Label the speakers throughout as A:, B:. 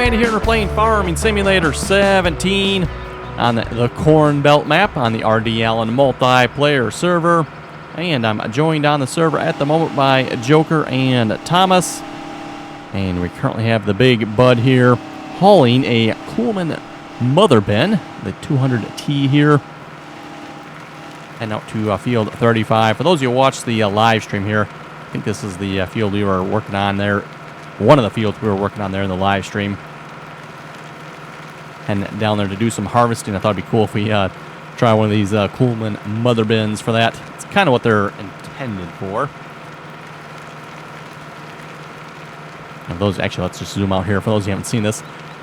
A: And here we're playing Farming Simulator 17 on the Cornbelt map on the RDAllen multiplayer server. And I'm joined on the server at the moment by Joker and Thomas. And we currently have the big bud here hauling a Coolman mother bin, the 200T here. And out to field 35. For those of you who watch the live stream here, I think this is the field we were working on there. One of the fields we were working on there in the live stream. And down there to do some harvesting. I thought it'd be cool if we try one of these Coolman mother bins for that. It's kind of what they're intended for. And those, actually, let's just zoom out here for those who haven't seen this.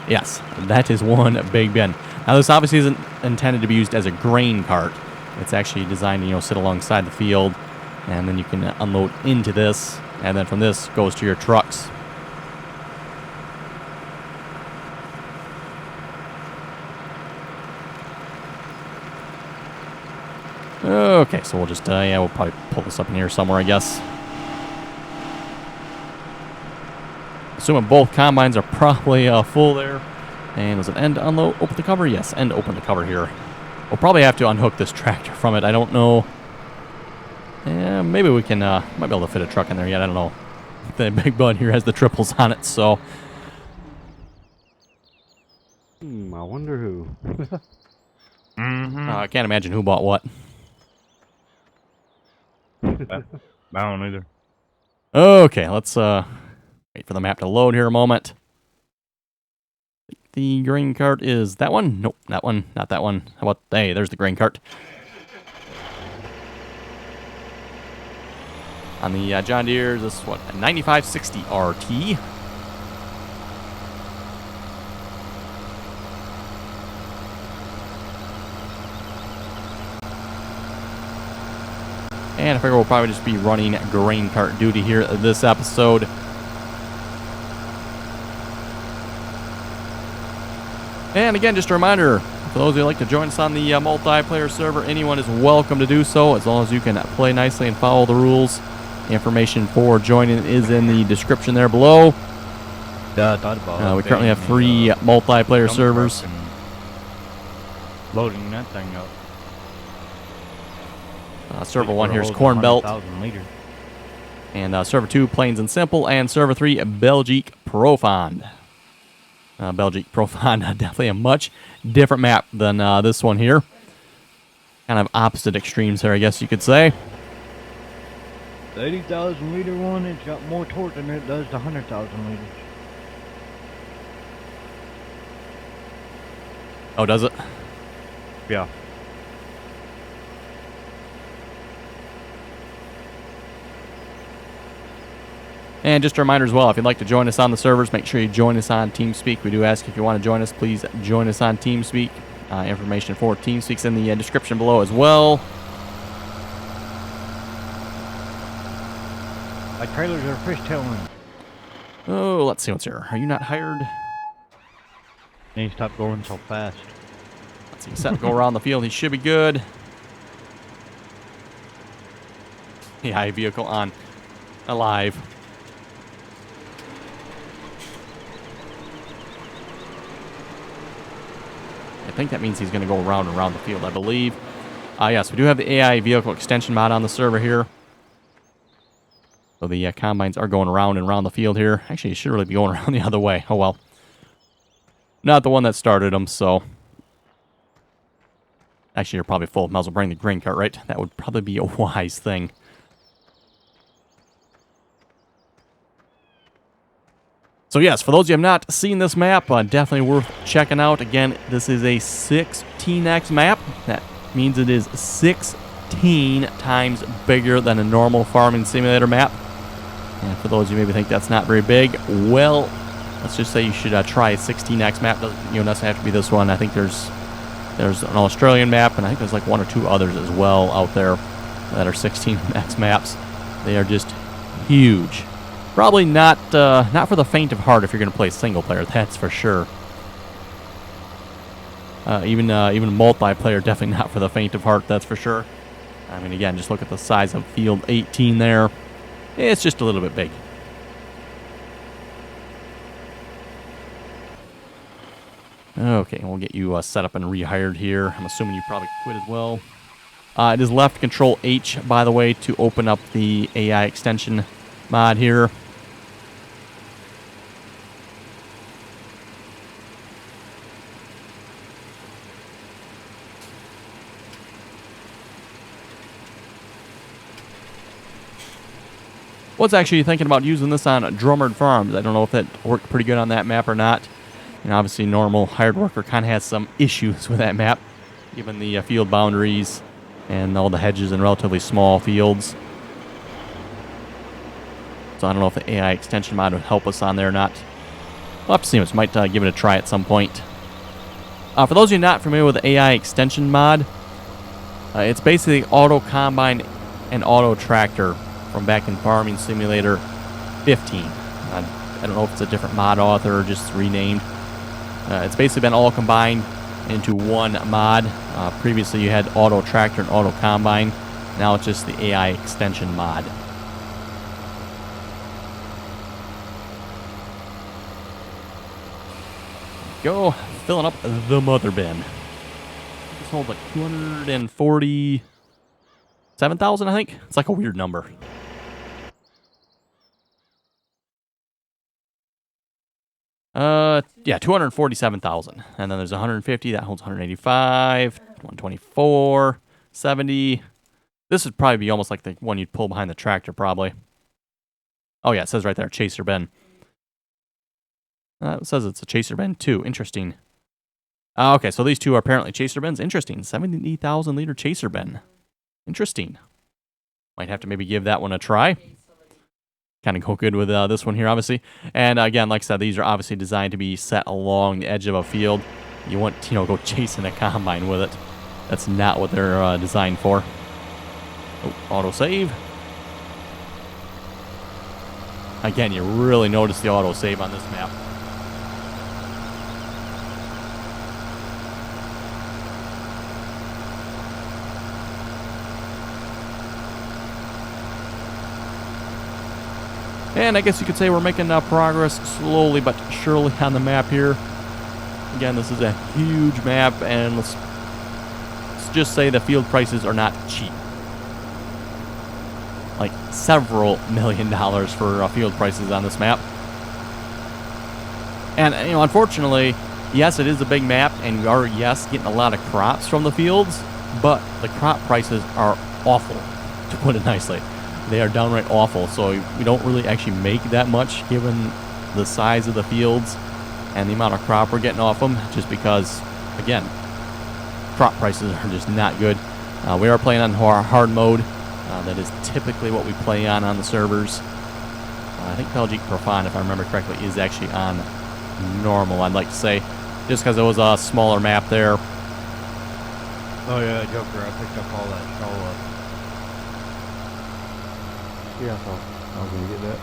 A: Yes, that is one big bin. Now, this obviously isn't intended to be used as a grain cart. It's actually designed to, sit alongside the field, and then you can unload into this, and then from this goes to your trucks. Okay, so we'll just, we'll probably pull this up in here somewhere, I guess. Assuming both combines are probably full there. And was it end unload, open the cover? Yes, end open the cover here. We'll probably have to unhook this tractor from it. I don't know. Yeah, maybe we can, might be able to fit a truck in there yet. I don't know. The big bud here has the triples on it, so.
B: I wonder who.
A: I can't imagine who bought what.
B: I don't either.
A: Okay, let's wait for the map to load here a moment. The grain cart is that one? Nope, that one, not that one. How about, hey, there's the grain cart. On the John Deere, this is what, a 9560 RT. And I figure we'll probably just be running grain cart duty here this episode. And again, just a reminder, for those who like to join us on the multiplayer server, anyone is welcome to do so, as long as you can play nicely and follow the rules. The information for joining is in the description there below. We currently have 3 multiplayer servers.
B: Loading that thing up.
A: Server 1 here is Cornbelt. And server 2, Plains and Simple. And server 3, Belgique Profond. Belgique Profond, definitely a much different map than this one here. Kind of opposite extremes there, I guess you could say.
B: The 80,000 liter one, it's got more torque than it does the 100,000 liters.
A: Oh, does it?
B: Yeah.
A: And just a reminder as well, if you'd like to join us on the servers, make sure you join us on TeamSpeak. We do ask if you want to join us, please join us on TeamSpeak. Information for TeamSpeak's in the description below as well.
B: My trailers are fishtailing.
A: Oh, let's see what's here. Are you not hired?
B: Need to stop going so fast.
A: Let's see, set to go around the field. He should be good. Yeah, vehicle on. Alive. I think that means he's going to go around and around the field, I believe. Yes, we do have the AI vehicle extension mod on the server here. So the combines are going around and around the field here. Actually, it should really be going around the other way. Oh, well. Not the one that started them, so. Actually, you're probably full. Might as well bring the grain cart, right? That would probably be a wise thing. So yes, for those of you who have not seen this map, definitely worth checking out. Again, this is a 16x map. That means it is 16 times bigger than a normal farming simulator map. And for those of you who maybe think that's not very big, well, let's just say you should try a 16x map. Doesn't have to be this one. I think there's an Australian map, and I think there's like 1 or 2 others as well out there that are 16x maps. They are just huge. Probably not for the faint of heart if you're going to play single player, that's for sure. Even multiplayer, definitely not for the faint of heart, that's for sure. I mean, again, just look at the size of field 18 there. It's just a little bit big. Okay, we'll get you set up and rehired here. I'm assuming you probably quit as well. It is left Control H, by the way, to open up the AI extension mod here. Was actually thinking about using this on Drummond Farms. I don't know if that worked pretty good on that map or not. And obviously, normal hired worker kind of has some issues with that map, given the field boundaries and all the hedges and relatively small fields. So I don't know if the AI extension mod would help us on there or not. We'll have to see. We might give it a try at some point. For those of you not familiar with the AI extension mod, it's basically auto combine and auto tractor from back in Farming Simulator 15. I don't know if it's a different mod author or just renamed. It's basically been all combined into one mod. Previously you had auto tractor and auto combine. Now it's just the AI extension mod. Go, filling up the mother bin. This holds like 247,000, I think. It's like a weird number. Yeah, 247,000. And then there's 150, that holds 185, 124, 70. This would probably be almost like the one you'd pull behind the tractor, probably. Oh, yeah, it says right there, Chaser bin. It says it's a Chaser bin, too. Interesting. Okay, so these two are apparently Chaser bins. Interesting. 70,000 liter Chaser bin. Interesting. Might have to maybe give that one a try. Kind of go good with this one here, obviously. And again, like I said, these are obviously designed to be set along the edge of a field. You want, go chasing a combine with it. That's not what they're designed for. Oh, autosave. Again, you really notice the autosave on this map. And I guess you could say we're making progress slowly but surely on the map here. Again, this is a huge map, and let's just say the field prices are not cheap. Like several $1 million for field prices on this map. And, unfortunately, yes, it is a big map, and we are, yes, getting a lot of crops from the fields, but the crop prices are awful, to put it nicely. They are downright awful, so we don't really actually make that much given the size of the fields and the amount of crop we're getting off them, just because, again, crop prices are just not good. We are playing on hard mode. That is typically what we play on the servers. I think Belgique Profane, if I remember correctly, is actually on normal, I'd like to say, just because it was a smaller map there.
B: Oh yeah, Joker, I picked up all that straw up. Yeah, I thought I was going to get that.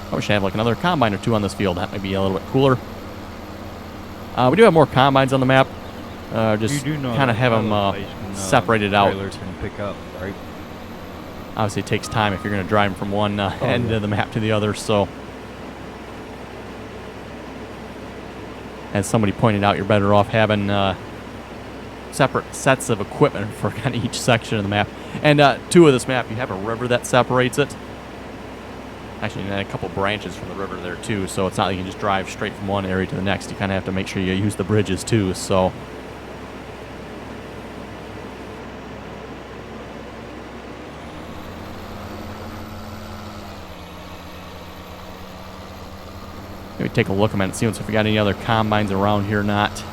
A: I wish I had like another combine or two on this field. That might be a little bit cooler. We do have more combines on the map. Just kind of have them separated out.
B: Can pick up, right?
A: Obviously, it takes time if you're going to drive them from one end of the map to the other. So, as somebody pointed out, you're better off having separate sets of equipment for kind of each section of the map. And two of this map, you have a river that separates it. Actually, and a couple branches from the river there too, so it's not like you can just drive straight from one area to the next. You kind of have to make sure you use the bridges too, so. Maybe take a look at it and see if we got any other combines around here or not.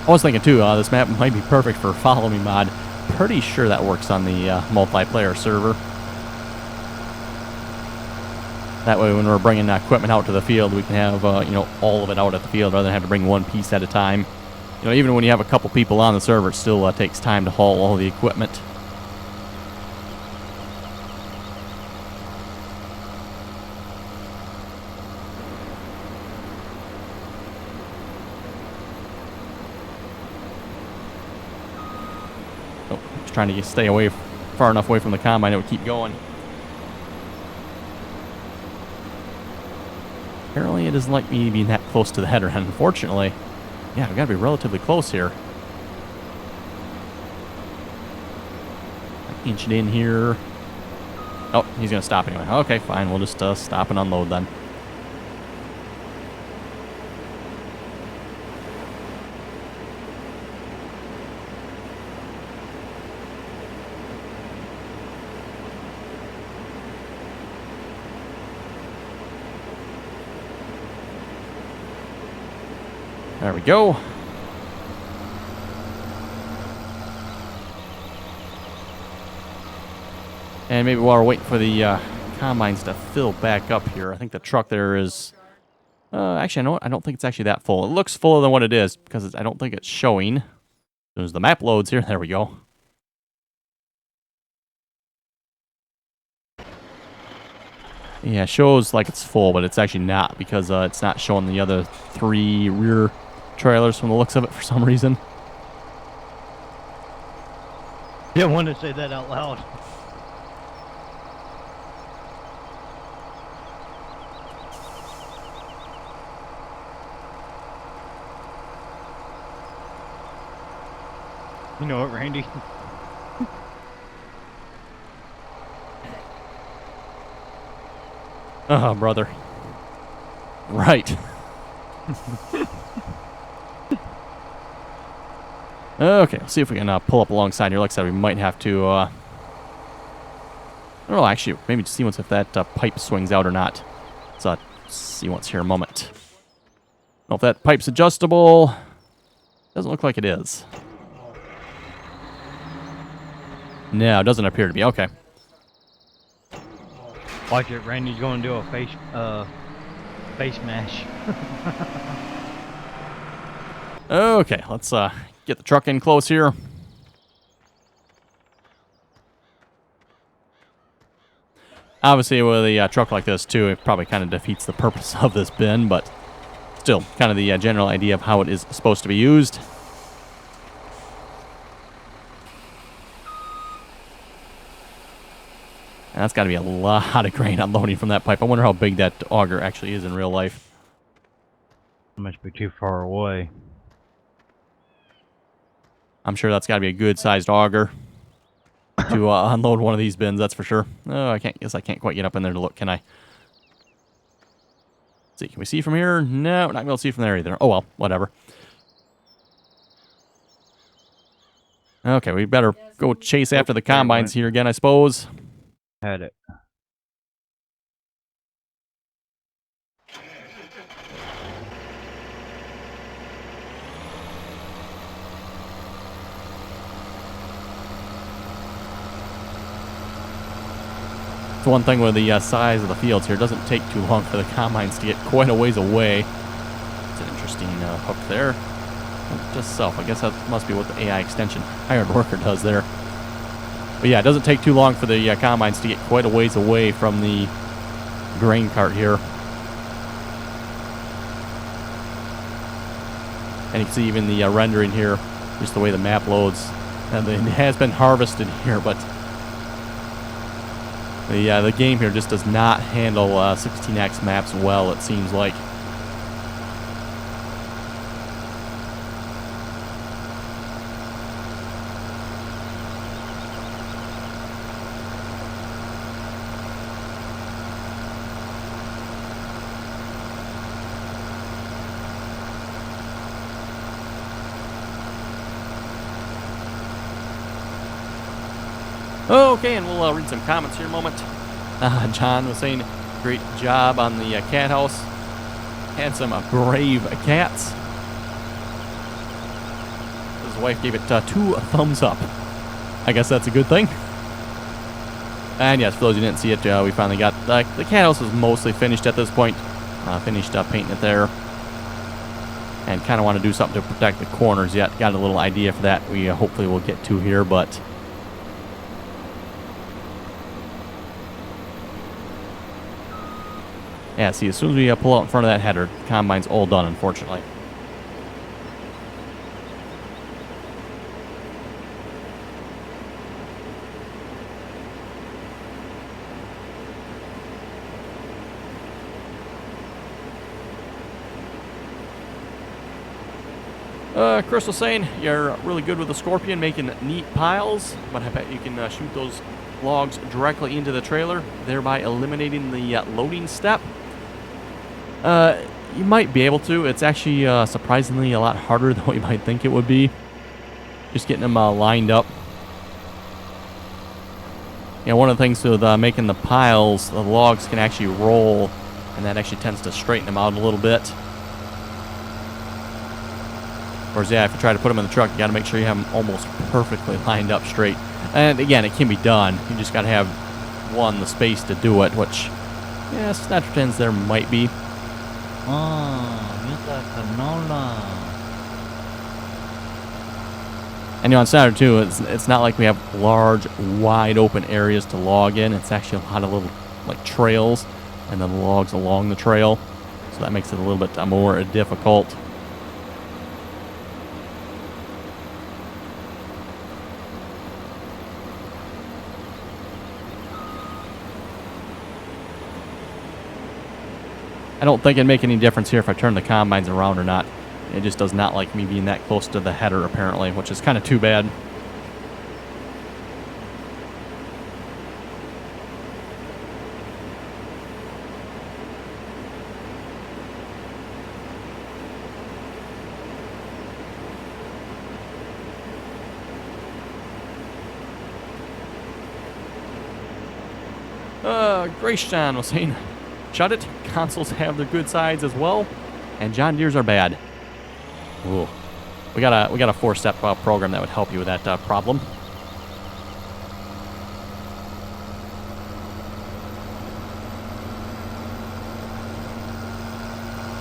A: I was thinking too, this map might be perfect for Follow Me mod. Pretty sure that works on the multiplayer server. That way when we're bringing equipment out to the field, we can have all of it out at the field rather than have to bring one piece at a time. Even when you have a couple people on the server, it still takes time to haul all the equipment. trying to stay away, far enough away from the combine, it would keep going. Apparently, it doesn't like me being that close to the header, and unfortunately, yeah, I've got to be relatively close here. Inch it in here. Oh, he's going to stop anyway. Okay, fine. We'll just stop and unload then. There we go. And maybe while we're waiting for the combines to fill back up here, I think the truck there is... actually, I don't think it's actually that full. It looks fuller than what it is because I don't think it's showing. As the map loads here, there we go. Yeah, it shows like it's full, but it's actually not because it's not showing the other 3 rear trailers from the looks of it for some reason.
B: Didn't want to say that out loud. You know what, Randy?
A: Oh, brother. Right. Okay, let's see if we can pull up alongside here. Like I said, we might have to... I don't know, actually, maybe just see once if that pipe swings out or not. Let's see once here a moment. I don't know if that pipe's adjustable. Doesn't look like it is. No, it doesn't appear to be. Okay.
B: Watch it, Randy's going to do a face mash.
A: Okay, let's get the truck in close here. Obviously, with a truck like this, too, it probably kind of defeats the purpose of this bin, but still, kind of the general idea of how it is supposed to be used. And that's got to be a lot of grain unloading from that pipe. I wonder how big that auger actually is in real life.
B: Must be too far away.
A: I'm sure that's got to be a good-sized auger to unload one of these bins, that's for sure. Oh, I guess I can't quite get up in there to look, can I? Let's see, can we see from here? No, not going to be able to see from there either. Oh, well, whatever. Okay, we better go chase after the combines here again, I suppose.
B: Had it.
A: It's one thing with the size of the fields here. It doesn't take too long for the combines to get quite a ways away. It's an interesting hook there. Just self. I guess that must be what the AI extension hired worker does there. But yeah, it doesn't take too long for the combines to get quite a ways away from the grain cart here. And you can see even the rendering here, just the way the map loads. And it has been harvested here, but the game here just does not handle 16x maps well, it seems like. Okay, and we'll read some comments here in a moment. John was saying, great job on the cat house. Had some brave cats. His wife gave it 2 thumbs up. I guess that's a good thing. And yes, for those who didn't see it, we finally got... the cat house was mostly finished at this point. Finished painting it there. And kind of want to do something to protect the corners yet. Got a little idea for that we hopefully will get to here, but... yeah, see, as soon as we pull out in front of that header, the combine's all done, unfortunately. Chris was saying you're really good with the Scorpion, making neat piles, but I bet you can shoot those logs directly into the trailer, thereby eliminating the loading step. You might be able to. It's actually surprisingly a lot harder than what you might think it would be. Just getting them lined up. You know, one of the things with making the piles, the logs can actually roll, and that actually tends to straighten them out a little bit. Whereas, yeah, if you try to put them in the truck, you got to make sure you have them almost perfectly lined up straight. And again, it can be done. You just got to have, one, the space to do it, which, yeah, snatch pretends there might be.
B: Oh, Mr. Canola.
A: And you know, on Saturday too, it's not like we have large, wide open areas to log in. It's actually a lot of little, like, trails, and then logs along the trail. So that makes it a little bit more difficult. I don't think it'd make any difference here if I turn the combines around or not. It just does not like me being that close to the header, apparently, which is kind of too bad. Grayshawn was saying, shut it. Consoles have their good sides as well, and John Deere's are bad. Ooh. We got a 4-step program that would help you with that problem.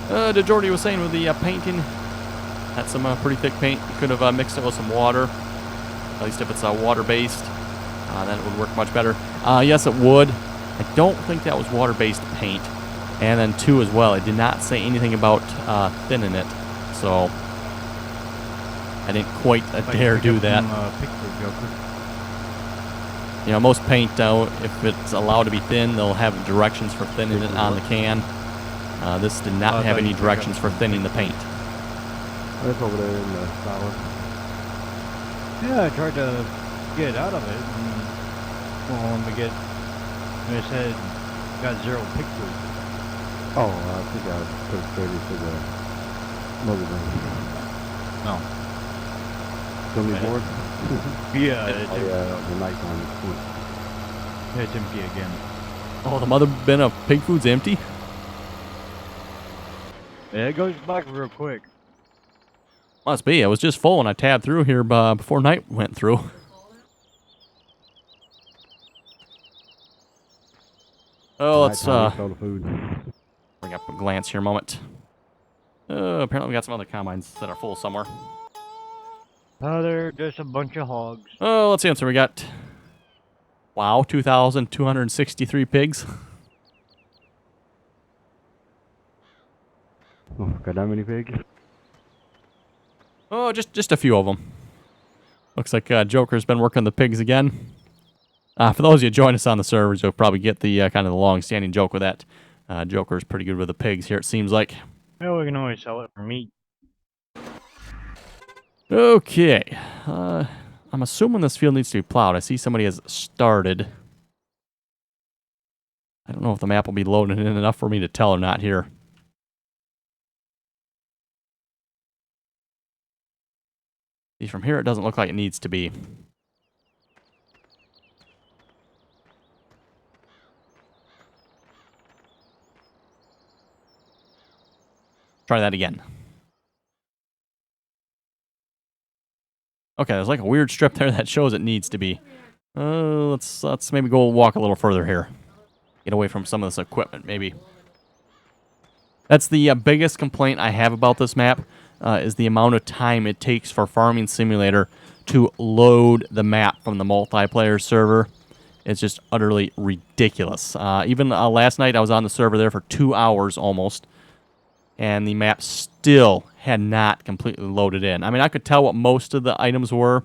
A: DeJordy was saying with the painting, that's some pretty thick paint. You could have mixed it with some water. At least if it's water-based, then it would work much better. Yes, it would. I don't think that was water-based paint. And then, two, as well, it did not say anything about thinning it. So, I didn't quite dare do that. You know, most paint, if it's allowed to be thin, they'll have directions for thinning it on the can. This did not have any directions for thinning the paint.
C: That's over there in the solid.
B: Yeah, I tried to get out of it, and it said got 0 pick food.
C: Oh, I think I put it straight into the motherboard.
B: No.
C: Still need board?
B: Yeah,
C: the night one.
B: Yeah, it's empty again.
A: Oh, the mother bin of pig food's empty?
B: Yeah, it goes back real quick.
A: Must be. It was just full when I tabbed through here before night went through. Oh, let's bring up a glance here a moment. Apparently we got some other combines that are full somewhere.
B: Oh, they're just a bunch of hogs.
A: Oh, let's answer. We got, wow, 2,263 pigs.
C: Oh, got that many pigs?
A: Oh, just a few of them. Looks like Joker's been working the pigs again. For those of you who join us on the servers, you'll probably get the kind of the long-standing joke with that. Joker's pretty good with the pigs here, it seems like.
B: Yeah, we can always sell it for meat.
A: Okay. I'm assuming this field needs to be plowed. I see somebody has started. I don't know if the map will be loaded in enough for me to tell or not here. See, from here it doesn't look like it needs to be. Try that again. Okay, there's like a weird strip there that shows it needs to be. Let's maybe go walk a little further here. Get away from some of this equipment, maybe. That's the biggest complaint I have about this map, is the amount of time it takes for Farming Simulator to load the map from the multiplayer server. It's just utterly ridiculous. Even last night, I was on the server there for 2 hours almost, and the map still had not completely loaded in. I mean, I could tell what most of the items were,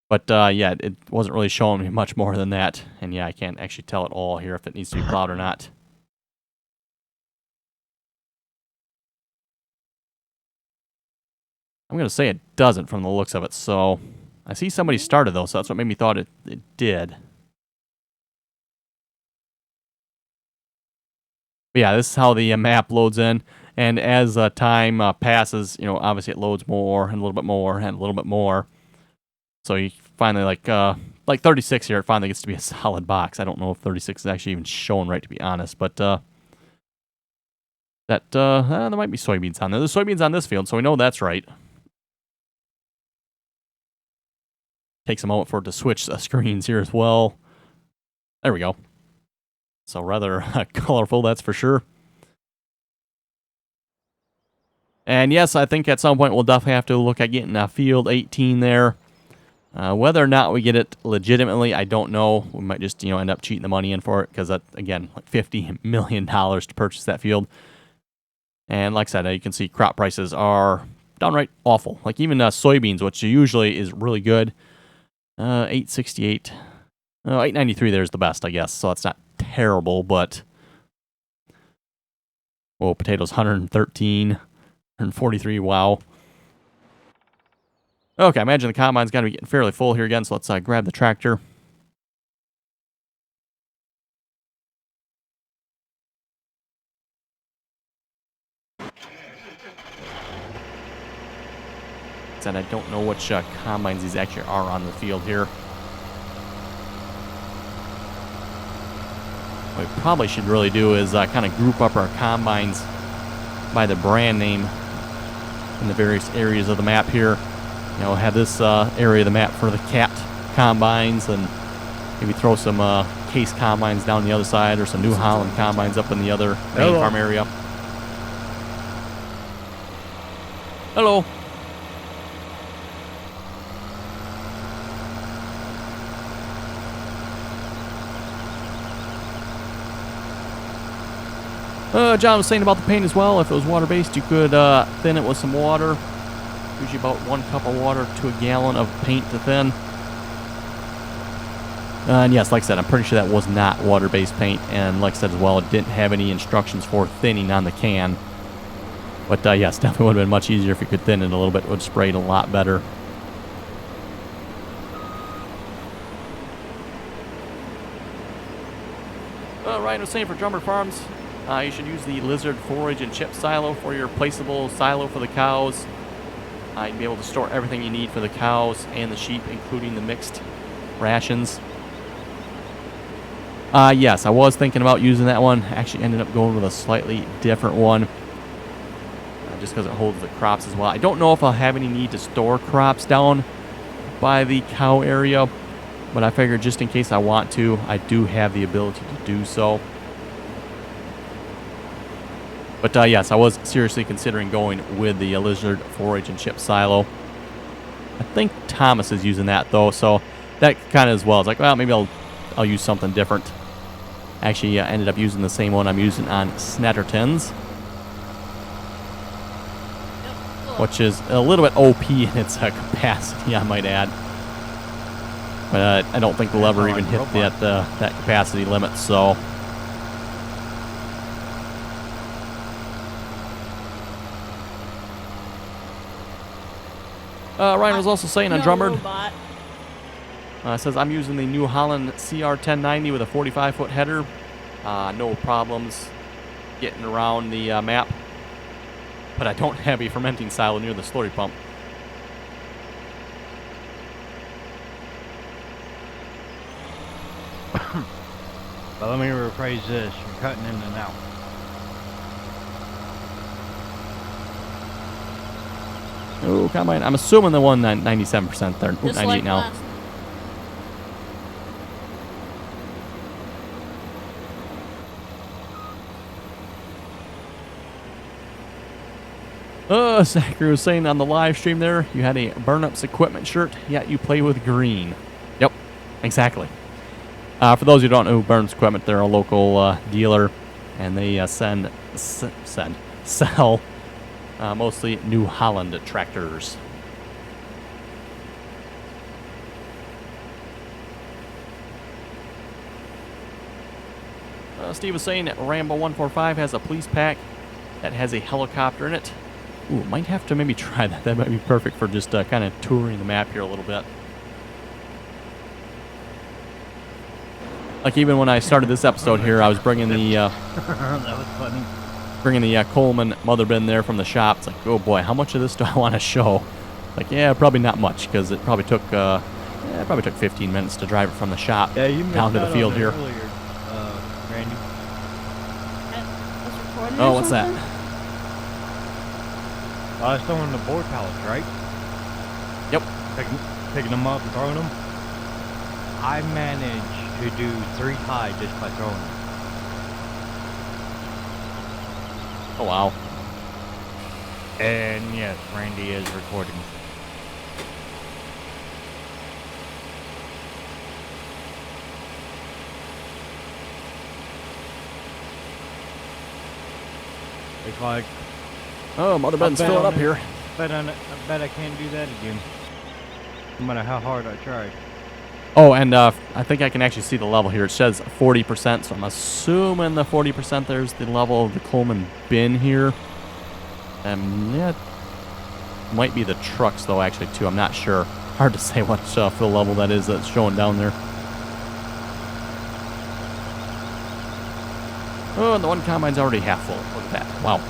A: but yeah, it wasn't really showing me much more than that. And yeah, I can't actually tell it all here if it needs to be plowed or not. I'm going to say it doesn't from the looks of it. So I see somebody started, though, so that's what made me thought it did. But yeah, this is how the map loads in. And as time passes, you know, obviously it loads more and a little bit more and a little bit more. So you finally, like 36 here, it finally gets to be a solid box. I don't know if 36 is actually even showing right, to be honest. But there might be soybeans on there. There's soybeans on this field, so we know that's right. Takes a moment for it to switch screens here as well. There we go. So rather colorful, that's for sure. And yes, I think at some point we'll definitely have to look at getting field 18 there. Whether or not we get it legitimately, I don't know. We might just, you know, end up cheating the money in for it because that, again, like $50 million to purchase that field. And like I said, you can see crop prices are downright awful. Like even soybeans, which usually is really good, 868, 893 there is the best, I guess. So it's not terrible, but oh, potatoes 113, 143. Wow. Okay, I imagine the combine's got to be getting fairly full here again, so let's grab the tractor. And I don't know which combines these actually are on the field here. What we probably should really do is kind of group up our combines by the brand name in the various areas of the map here. You know, have this area of the map for the cat combines, and maybe throw some case combines down the other side, or some New Holland combines up in the other main farm area. Hello. John was saying about the paint as well. If it was water-based, you could thin it with some water. Usually about 1 cup of water to a gallon of paint to thin. And yes, like I said, I'm pretty sure that was not water-based paint. And like I said as well, it didn't have any instructions for thinning on the can. But yes, definitely would have been much easier if you could thin it a little bit. It would have sprayed a lot better. Ryan was saying for Drummer Farms, you should use the Lizard forage and chip silo for your placeable silo for the cows. You'd be able to store everything you need for the cows and the sheep, including the mixed rations. Yes, I was thinking about using that one. Actually ended up going with a slightly different one. Just because it holds the crops as well. I don't know if I'll have any need to store crops down by the cow area, but I figured just in case I want to, I do have the ability to do so. But yes, I was seriously considering going with the Lizard forage and chip silo. I think Thomas is using that though, so that kind of as well. It's like, well, maybe I'll use something different. Actually, I ended up using the same one I'm using on Snetterton's, which is a little bit OP in its capacity, I might add. But I don't think we'll ever even hit that capacity limit, so. Ryan was also saying on Drummond, says, I'm using the New Holland CR1090 with a 45-foot header. No problems getting around the map. But I don't have a fermenting silo near the slurry pump.
B: But let me rephrase this. You're cutting in and out.
A: Oh, combine. I'm assuming the one 97% there. 98 now. Zachary was saying on the live stream there, you had a Burn-Ups equipment shirt, yet you play with green. Yep, exactly. For those who don't know who Burns Equipment, they're a local dealer, and they sell mostly New Holland tractors. Steve was saying that Rambo 145 has a police pack that has a helicopter in it. Ooh, might have to maybe try that. That might be perfect for just kind of touring the map here a little bit. Like even when I started this episode here, I was bringing the
B: that was funny.
A: Coleman mother bin there from the shop. It's like, oh boy, how much of this do I want to show? Like, yeah, probably not much, because it probably took 15 minutes to drive it from the shop down to the field here.
B: Earlier, Randy.
A: Oh, what's that?
B: I was throwing the board pallets, right?
A: Yep.
B: Picking them up and throwing them. I managed to do 3 high just by throwing them.
A: Oh, wow.
B: And yes, Randy is recording. It's like,
A: Oh, mother bin's filling up here.
B: I bet I can't do that again. No matter how hard I try.
A: Oh, and I think I can actually see the level here. It says 40%, so I'm assuming the 40% there's the level of the Coleman bin here. Yeah, might be the trucks though, actually, too. I'm not sure. Hard to say what fill level that is that's showing down there. Oh, and the one combine's already half full. Look at that. Wow.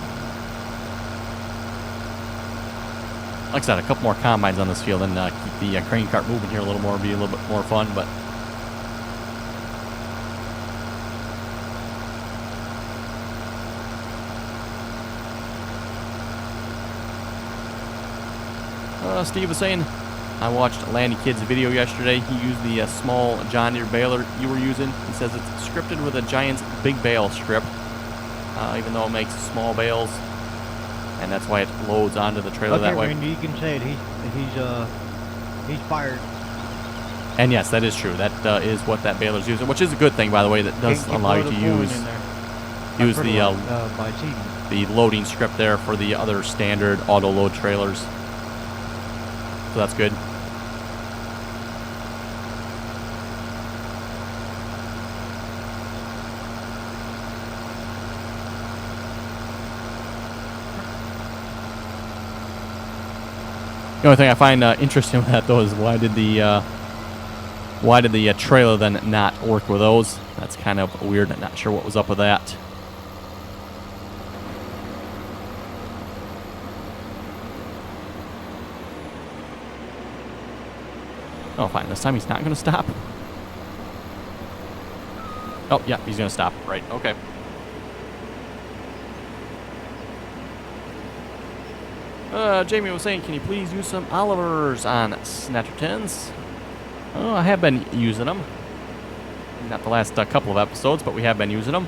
A: Like I said, a couple more combines on this field and keep the crane cart moving here a little more, be a little bit more fun, but... Steve was saying, I watched Landy Kid's video yesterday. He used the small John Deere baler you were using. He says it's scripted with a Giant's big bale script, even though it makes small bales. And that's why it loads onto the trailer that way.
B: Randy, you can say it. He's fired.
A: And yes, that is true. That is what that baler's using, which is a good thing, by the way. That does allow you to use the loading script there for the other standard auto load trailers. So that's good. The only thing I find interesting with that, though, is why did the trailer then not work with those? That's kind of weird. I'm not sure what was up with that. Oh, fine. This time he's not going to stop. Oh, yeah, he's going to stop. Right. Okay. Jamie was saying, can you please use some Olivers on Snettertons? Oh, I have been using them. Not the last couple of episodes, but we have been using them.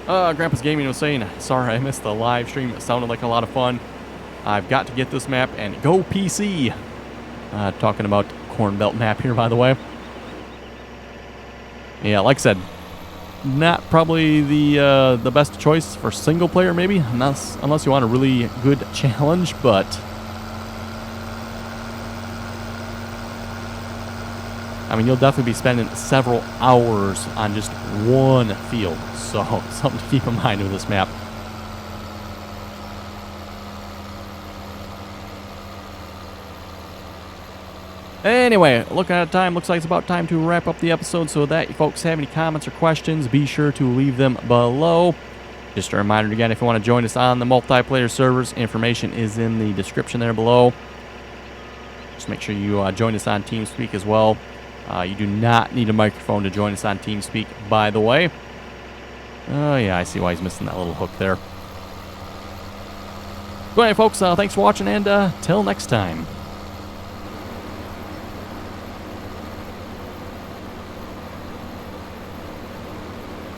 A: Grandpa's Gaming was saying, sorry I missed the live stream. It sounded like a lot of fun. I've got to get this map and go PC. Talking about Cornbelt map here, by the way. Yeah, like I said, not probably the best choice for single player, maybe, unless you want a really good challenge, but I mean, you'll definitely be spending several hours on just one field, so something to keep in mind with this map. Anyway, looking at time, looks like it's about time to wrap up the episode. So that you folks have any comments or questions, be sure to leave them below. Just a reminder again, if you want to join us on the multiplayer servers, information is in the description there below. Just make sure you join us on TeamSpeak as well. You do not need a microphone to join us on TeamSpeak, by the way. Oh yeah, I see why he's missing that little hook there. So anyway, folks, thanks for watching, and till next time.